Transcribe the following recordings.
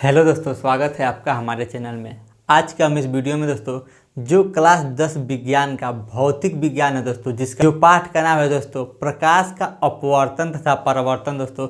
Hello दोस्तों, स्वागत है आपका हमारे चैनल में। आज का हम इस वीडियो में दोस्तों जो क्लास 10 विज्ञान का भौतिक विज्ञान है दोस्तों, जिसका जो पाठ का नाम है दोस्तों प्रकाश का अपवर्तन तथा परावर्तन। दोस्तों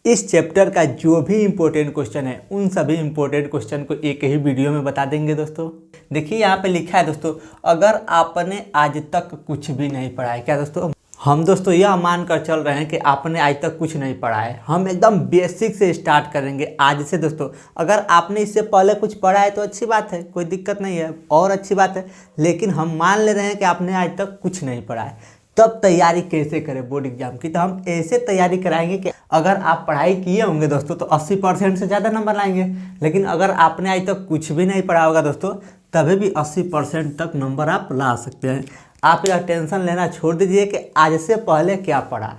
इस चैप्टर का जो भी इम्पोर्टेंट क्वेश्चन है उन सभी इम्पोर्टेंट क्वेश्चन को एक ही वीडियो में बता देंगे। दोस्तों देखिए यहाँ पे लिखा है दोस्तों, अगर आपने आज तक कुछ भी नहीं पढ़ा है। क्या दोस्तों, हम दोस्तों यह मान कर चल रहे हैं कि आपने आज तक कुछ नहीं पढ़ा है। हम एकदम बेसिक से स्टार्ट करेंगे आज से। दोस्तों अगर आपने इससे पहले कुछ पढ़ा है तो अच्छी बात है, कोई दिक्कत नहीं है और अच्छी बात है, लेकिन हम मान ले रहे हैं कि आपने आज तक कुछ नहीं पढ़ा है। तब तैयारी कैसे करें बोर्ड एग्जाम की, तो हम ऐसे तैयारी कराएंगे कि अगर आप पढ़ाई किए होंगे दोस्तों तो 80% से ज़्यादा नंबर लाएंगे। लेकिन अगर आपने आज तक कुछ भी नहीं पढ़ा होगा दोस्तों, तभी भी 80% तक नंबर आप ला सकते हैं। आप यह टेंशन लेना छोड़ दीजिए कि आज से पहले क्या पढ़ा,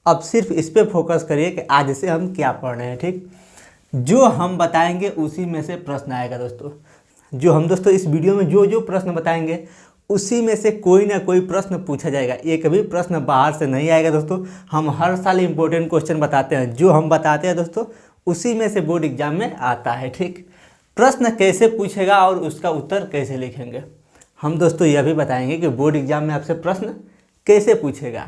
अब सिर्फ इस पे फोकस करिए कि आज से हम क्या पढ़ रहे हैं। ठीक, जो हम बताएंगे उसी में से प्रश्न आएगा दोस्तों। जो हम दोस्तों इस वीडियो में जो जो प्रश्न बताएंगे उसी में से कोई ना कोई प्रश्न पूछा जाएगा, एक भी प्रश्न बाहर से नहीं आएगा दोस्तों। हम हर साल इंपॉर्टेंट क्वेश्चन बताते हैं, जो हम बताते हैं दोस्तों उसी में से बोर्ड एग्जाम में आता है। ठीक, प्रश्न कैसे पूछेगा और उसका उत्तर कैसे लिखेंगे, हम दोस्तों यह भी बताएंगे कि बोर्ड एग्जाम में आपसे प्रश्न कैसे पूछेगा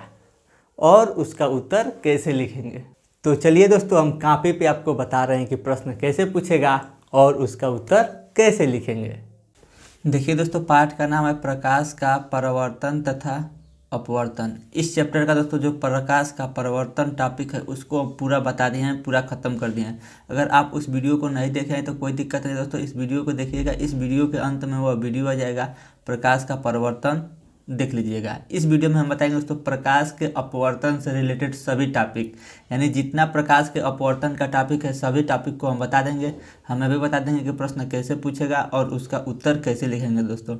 और उसका उत्तर कैसे लिखेंगे। तो चलिए दोस्तों, हम कॉपी पे आपको बता रहे हैं कि प्रश्न कैसे पूछेगा और उसका उत्तर कैसे लिखेंगे। देखिए दोस्तों, पाठ का नाम है प्रकाश का परावर्तन तथा अपवर्तन। इस चैप्टर का दोस्तों जो प्रकाश का परावर्तन टॉपिक है उसको पूरा बता दिए हैं, पूरा ख़त्म कर दिए हैं। अगर आप उस वीडियो को नहीं देखे हैं तो कोई दिक्कत नहीं दोस्तों, इस वीडियो को देखिएगा। इस वीडियो के अंत में वह वीडियो आ जाएगा, प्रकाश का परावर्तन देख लीजिएगा। इस वीडियो में हम बताएंगे दोस्तों प्रकाश के अपवर्तन से रिलेटेड सभी टॉपिक, यानी जितना प्रकाश के अपवर्तन का टॉपिक है सभी टॉपिक को हम बता देंगे। हमें भी बता देंगे कि प्रश्न कैसे पूछेगा और उसका उत्तर कैसे लिखेंगे। दोस्तों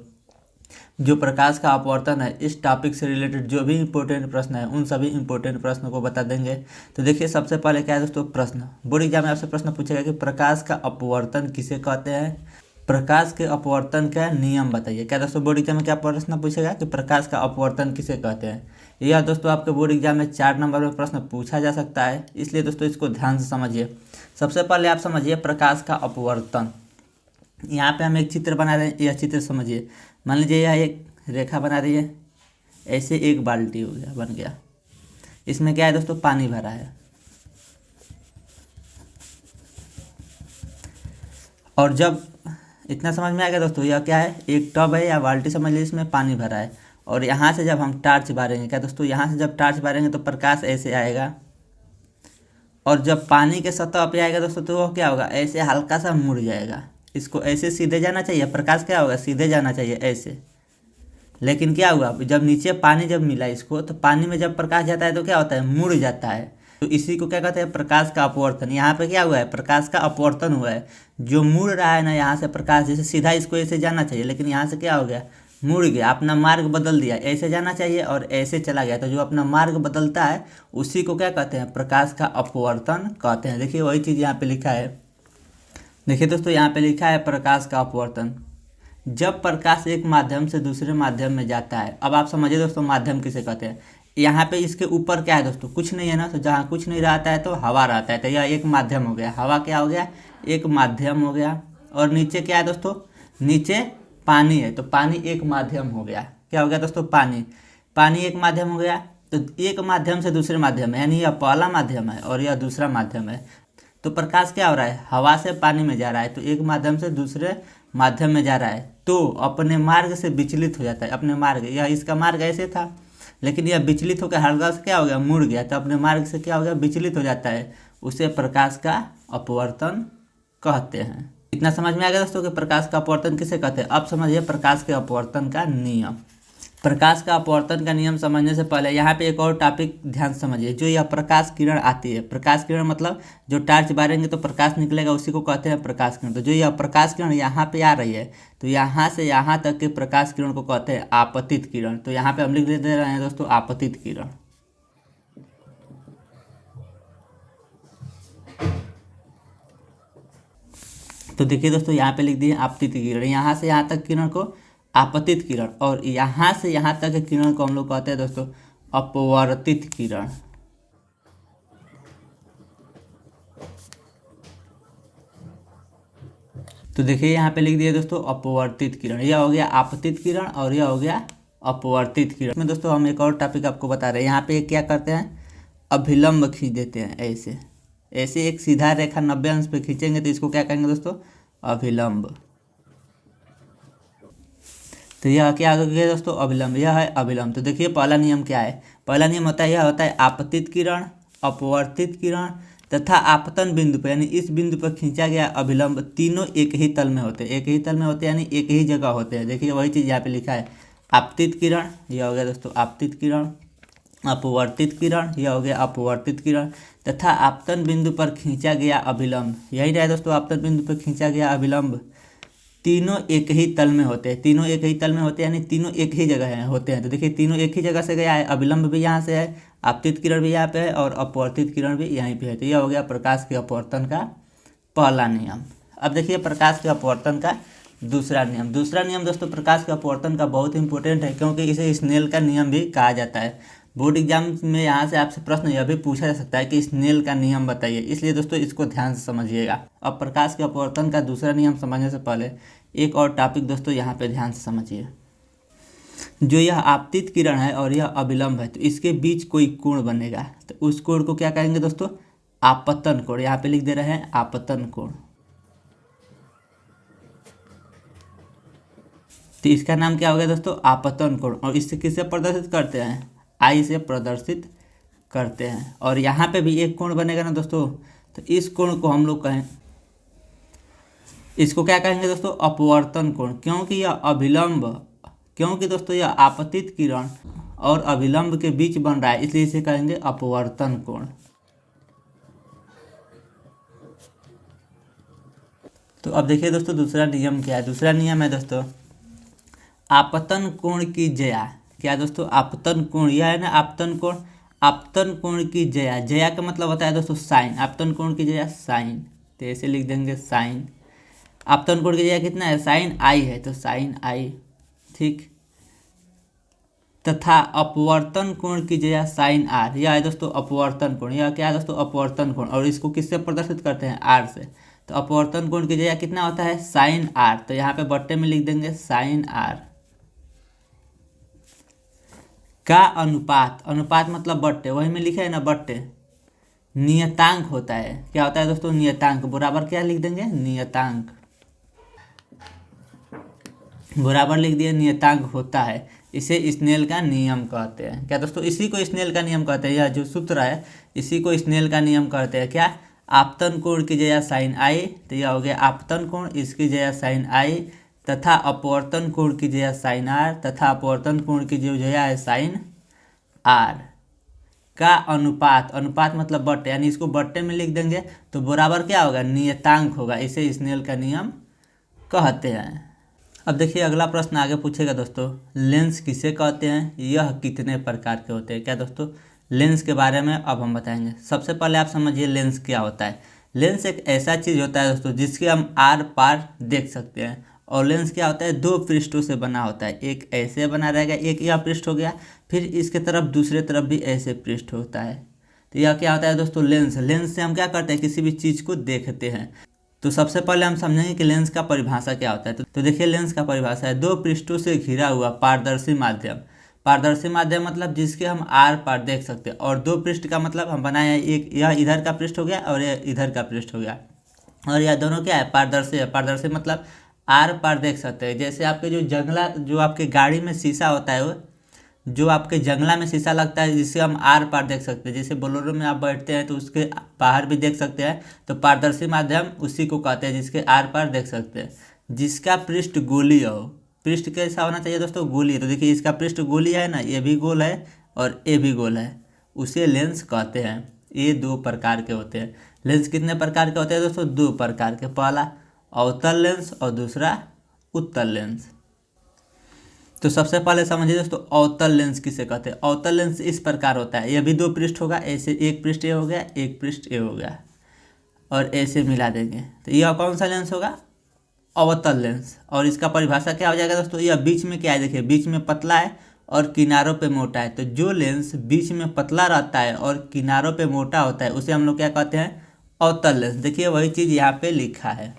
जो प्रकाश का अपवर्तन है इस टॉपिक से रिलेटेड जो भी इंपॉर्टेंट प्रश्न है उन सभी इंपॉर्टेंट प्रश्नों को बता देंगे। तो देखिए सबसे पहले क्या है दोस्तों, प्रश्न। बोर्ड एग्जाम में आपसे प्रश्न पूछेगा कि प्रकाश का अपवर्तन किसे कहते हैं, प्रकाश के अपवर्तन का नियम बताइए। क्या दोस्तों बोर्ड एग्जाम में क्या प्रश्न पूछेगा कि प्रकाश का अपवर्तन किसे कहते हैं। यह दोस्तों आपके बोर्ड एग्जाम में 4 नंबर में प्रश्न पूछा जा सकता है, इसलिए दोस्तों इसको ध्यान से समझिए। सबसे पहले आप समझिए प्रकाश का अपवर्तन। यहाँ पे हम एक चित्र बना रहे हैं, यह चित्र समझिए। मान लीजिए यह एक रेखा बना रही है, ऐसे एक बाल्टी हो गया, बन गया। इसमें क्या है दोस्तों, पानी भरा है। और जब इतना समझ में आ गया दोस्तों, यह क्या है, एक टब है या बाल्टी समझ लीजिए, इसमें पानी भरा है। और यहाँ से जब हम टार्च बारेंगे, क्या दोस्तों, यहाँ से जब टार्च बारेंगे तो प्रकाश ऐसे आएगा। और जब पानी के सतह पे आएगा दोस्तों तो वह क्या होगा, ऐसे हल्का सा मुड़ जाएगा। इसको ऐसे सीधे जाना चाहिए, प्रकाश क्या होगा, सीधे जाना चाहिए ऐसे। लेकिन क्या हुआ, जब नीचे पानी जब मिला इसको, तो पानी में जब प्रकाश जाता है तो क्या होता है, मुड़ जाता है। तो इसी को क्या कहते हैं, प्रकाश का अपवर्तन। यहाँ पे क्या हुआ है, प्रकाश का अपवर्तन हुआ है। जो मुड़ रहा है ना यहाँ से प्रकाश, जैसे सीधा इसको ऐसे जाना चाहिए, लेकिन यहाँ से क्या हो गया, मुड़ गया, अपना मार्ग बदल दिया। ऐसे जाना चाहिए और ऐसे चला गया। तो जो अपना मार्ग बदलता है उसी को क्या कहते हैं, प्रकाश का अपवर्तन कहते हैं। देखिए वही चीज़ यहाँ पे लिखा है। देखिए दोस्तों यहाँ पे लिखा है प्रकाश का अपवर्तन, जब प्रकाश एक माध्यम से दूसरे माध्यम में जाता है। अब आप समझिए दोस्तों माध्यम किसे कहते हैं। यहाँ पे इसके ऊपर क्या है दोस्तों, कुछ नहीं है ना, तो जहाँ कुछ नहीं रहता है तो हवा रहता है, तो यह एक माध्यम हो गया। हवा क्या हो गया, एक माध्यम हो गया। और नीचे क्या है दोस्तों, नीचे पानी है, तो पानी एक माध्यम हो गया। क्या हो गया दोस्तों, पानी, पानी एक माध्यम हो गया। तो एक माध्यम से दूसरे माध्यम में, यानी यह पहला माध्यम है और यह दूसरा माध्यम है। तो प्रकाश क्या हो रहा है, हवा से पानी में जा रहा है, तो एक माध्यम से दूसरे माध्यम में जा रहा है, तो अपने मार्ग से विचलित हो जाता है। अपने मार्ग, यह इसका मार्ग ऐसे था, लेकिन यह विचलित होकर हल्का से क्या हो गया, मुड़ गया, तो अपने मार्ग से क्या हो गया, विचलित हो जाता है। उसे प्रकाश का अपवर्तन कहते हैं। इतना समझ में आ गया दोस्तों कि प्रकाश का अपवर्तन किसे कहते हैं। अब समझिए प्रकाश के अपवर्तन का नियम। प्रकाश का अपवर्तन का नियम समझने से पहले यहाँ पे एक और टॉपिक ध्यान से समझिए। जो यह प्रकाश किरण आती है, प्रकाश किरण मतलब जो टार्च बारेंगे तो प्रकाश निकलेगा, उसी को कहते हैं प्रकाश किरण। तो जो यह प्रकाश किरण यहाँ पे आ रही है, तो यहाँ से यहाँ तक के प्रकाश किरण को कहते हैं आपतित किरण। तो यहाँ पे हम लिख दे रहे हैं दोस्तों आपतित किरण। तो देखिए दोस्तों यहाँ पे लिख दिए आपतित किरण। यहाँ से यहाँ तक किरण को आपतित किरण, और यहाँ से यहाँ तक के किरण को हम लोग कहते हैं दोस्तों अपवर्तित किरण। तो देखिए यहाँ पे लिख दिया दोस्तों अपवर्तित किरण, यह हो गया आपतित किरण और यह हो गया अपवर्तित किरण। में दोस्तों हम एक और टॉपिक आपको बता रहे हैं, यहाँ पे क्या करते हैं, अभिलंब खींच देते हैं। ऐसे ऐसे एक सीधा रेखा 90 अंश पे खींचेंगे तो इसको क्या कहेंगे दोस्तों, अभिलंब। तो यह क्या हो गया दोस्तों, अभिलंब, यह है अभिलंब। तो देखिए पहला नियम क्या है, पहला नियम होता है, यह होता है आपतित किरण, अपवर्तित किरण तथा आपतन बिंदु पर, यानी इस बिंदु पर खींचा गया अभिलंब, तीनों एक ही तल में होते हैं, एक ही तल में होते हैं यानी एक ही जगह होते हैं। देखिए वही चीज़ यहाँ पे लिखा है, आपतित किरण, यह हो गया दोस्तों आपतित किरण, अपवर्तित किरण, यह हो गया अपवर्तित किरण तथा आपतन बिंदु पर खींचा गया अभिलंब, यही रहा दोस्तों, आपतन बिंदु पर खींचा गया अभिलंब, तीनों एक ही तल में होते हैं, तीनों एक ही तल में होते हैं यानी तीनों एक ही जगह है होते हैं। तो देखिए तीनों एक ही जगह से गया है, अभिलंब भी यहाँ से है, आपतित किरण भी यहाँ पे है और अपवर्तित किरण भी यहीं पे है। तो यह हो गया प्रकाश के अपवर्तन का पहला नियम। अब देखिए प्रकाश के अपवर्तन का दूसरा नियम। दूसरा नियम दोस्तों प्रकाश के अपवर्तन का बहुत इंपॉर्टेंट है, क्योंकि इसे स्नेल का नियम भी कहा जाता है। बोर्ड एग्जाम में यहाँ से आपसे प्रश्न यह भी पूछा जा सकता है कि स्नेल का नियम बताइए, इसलिए दोस्तों इसको ध्यान से समझिएगा। अब प्रकाश के अपवर्तन का दूसरा नियम समझने से पहले एक और टॉपिक दोस्तों यहाँ पे ध्यान से समझिए। जो यह आपतित किरण है और यह अभिलंब है, तो इसके बीच कोई कोण बनेगा, तो उस कोण को क्या कहेंगे दोस्तों, आपतन कोण। यहाँ पे लिख दे रहे हैं आपतन कोण। तो इसका नाम क्या हो गया दोस्तों, आपतन कोण। और इससे किससे प्रदर्शित करते हैं, आई से प्रदर्शित करते हैं। और यहाँ पे भी एक कोण बनेगा ना दोस्तों, तो इस कोण को हम लोग कहें, इसको क्या कहेंगे दोस्तों, अपवर्तन कोण। क्योंकि यह अभिलंब, क्योंकि दोस्तों यह आपतित किरण और अभिलंब के बीच बन रहा है, इसलिए इसे कहेंगे अपवर्तन कोण। तो अब देखिए दोस्तों दूसरा नियम क्या है। दूसरा नियम है दोस्तों आपतन कोण की जया। क्या दोस्तों, आपतन कोण, यह है ना आपतन कोण, आपतन कोण की जया। जया का मतलब होता है दोस्तों साइन, आपतन कोण की जया साइन, तो ऐसे लिख देंगे साइन। आपतन कोण की जगह कितना है, साइन आई है, तो साइन आई, ठीक। तथा अपवर्तन कोण की जगह साइन आर, यह है दोस्तों अपवर्तन कोण। यह क्या है दोस्तों, अपवर्तन कोण। और इसको किससे प्रदर्शित करते हैं, आर से। तो अपवर्तन कोण की जगह कितना होता है, साइन आर, तो यहाँ पे बट्टे में लिख देंगे साइन आर का अनुपात, अनुपात मतलब बट्टे, वही में लिखे है ना बट्टे, नियतांक होता है। क्या होता है दोस्तों, नियतांक, बराबर क्या लिख देंगे, नियतांक, बराबर लिख दिए नियतांक होता है। इसे स्नेल का नियम कहते हैं। क्या दोस्तों, इसी को स्नेल का नियम कहते हैं। यह जो सूत्र है इसी को स्नेल का नियम कहते हैं। क्या, आपतन कोण की जगह साइन आई, तो यह हो गया आपतन कोण, इसकी जगह साइन आई, तथा अपवर्तन कोण की जगह साइन आर, तथा अपवर्तन कोण की जो जगह है साइन आर का अनुपात, अनुपात मतलब बट्टे, यानी इसको बट्टे में लिख देंगे तो बराबर क्या होगा, नियतांक होगा। इसे स्नेल का नियम कहते हैं। अब देखिए अगला प्रश्न आगे पूछेगा दोस्तों, लेंस किसे कहते हैं, यह कितने प्रकार के होते हैं। क्या दोस्तों, लेंस के बारे में अब हम बताएंगे। सबसे पहले आप समझिए लेंस क्या होता है। लेंस एक ऐसा चीज़ होता है दोस्तों जिसके हम आर पार देख सकते हैं। और लेंस क्या होता है, दो पृष्ठों से बना होता है, एक ऐसे बना रहेगा, एक यह पृष्ठ हो गया, फिर इसके तरफ दूसरे तरफ भी ऐसे पृष्ठ होता है। तो यह क्या होता है दोस्तों, लेंस। लेंस से हम क्या करते हैं, किसी भी चीज़ को देखते हैं। तो सबसे पहले हम समझेंगे कि लेंस का परिभाषा क्या होता है। तो देखिए लेंस का परिभाषा है, दो पृष्ठों से घिरा हुआ पारदर्शी माध्यम। पारदर्शी माध्यम मतलब जिसके हम आर पार देख सकते हैं। और दो पृष्ठ का मतलब हम बनाए हैं, एक यह इधर का पृष्ठ हो गया और यह इधर का पृष्ठ हो गया, और यह दोनों क्या है, पारदर्शी है। पारदर्शी मतलब आर पार देख सकते हैं। जैसे आपके जो जंगला, जो आपके गाड़ी में शीशा होता है, वो जो आपके जंगला में शीशा लगता है जिससे हम आर पार देख सकते हैं। जैसे बोलेरो में आप बैठते हैं तो उसके बाहर भी देख सकते हैं, तो पारदर्शी माध्यम उसी को कहते हैं जिसके आर पार देख सकते हैं। जिसका पृष्ठ गोलीय हो, पृष्ठ कैसा होना चाहिए दोस्तों, गोलीय। तो देखिए इसका पृष्ठ गोलीय है ना, ये भी गोल है और ये भी गोल है, उसे लेंस कहते हैं। ये दो प्रकार के होते हैं। लेंस कितने प्रकार के होते हैं दोस्तों, दो प्रकार के, पहला अवतल लेंस और दूसरा उत्तल लेंस। तो सबसे पहले समझिए दोस्तों अवतल लेंस किसे कहते हैं। अवतल लेंस इस प्रकार होता है, यह भी दो पृष्ठ होगा, ऐसे एक पृष्ठ ये हो गया, एक पृष्ठ ये हो गया, और ऐसे मिला देंगे तो यह कौन सा लेंस होगा, अवतल लेंस। और इसका परिभाषा क्या हो जाएगा दोस्तों, यह बीच में क्या है, देखिए बीच में पतला है और किनारों पे मोटा है। तो जो लेंस बीच में पतला रहता है और किनारों पे मोटा होता है उसे हम लोग क्या कहते हैं, अवतल लेंस। देखिए वही चीज़ यहाँ पे लिखा है।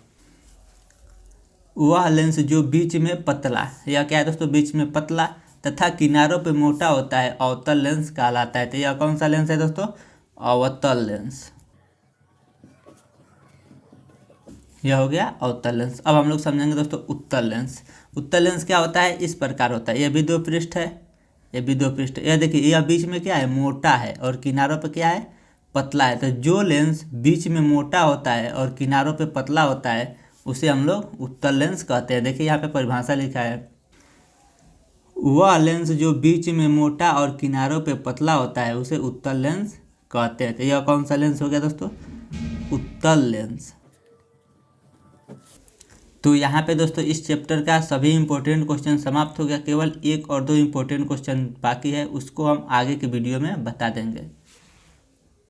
वह लेंस जो बीच में पतला, यह क्या है दोस्तों, बीच में पतला तथा किनारों पे मोटा होता है, अवतल लेंस कहलाता है। तो यह कौन सा लेंस है दोस्तों, अवतल लेंस। यह हो गया अवतल लेंस। अब हम लोग समझेंगे दोस्तों उत्तल लेंस। उत्तल लेंस क्या होता है, इस प्रकार होता है। यह भी दो पृष्ठ है, यह भी दो पृष्ठ। यह देखिए, यह बीच में क्या है, मोटा है और किनारों पे क्या है, पतला है। तो जो लेंस बीच में मोटा होता है और किनारों पे पतला होता है उसे हम लोग उत्तल लेंस कहते हैं। देखिए यहाँ पे परिभाषा लिखा है, वह लेंस जो बीच में मोटा और किनारों पे पतला होता है उसे उत्तल लेंस कहते हैं। तो यह कौन सा लेंस हो गया दोस्तों, उत्तल लेंस। तो यहाँ पे दोस्तों इस चैप्टर का सभी इंपॉर्टेंट क्वेश्चन समाप्त हो गया। केवल एक और दो इंपॉर्टेंट क्वेश्चन बाकी है, उसको हम आगे के वीडियो में बता देंगे।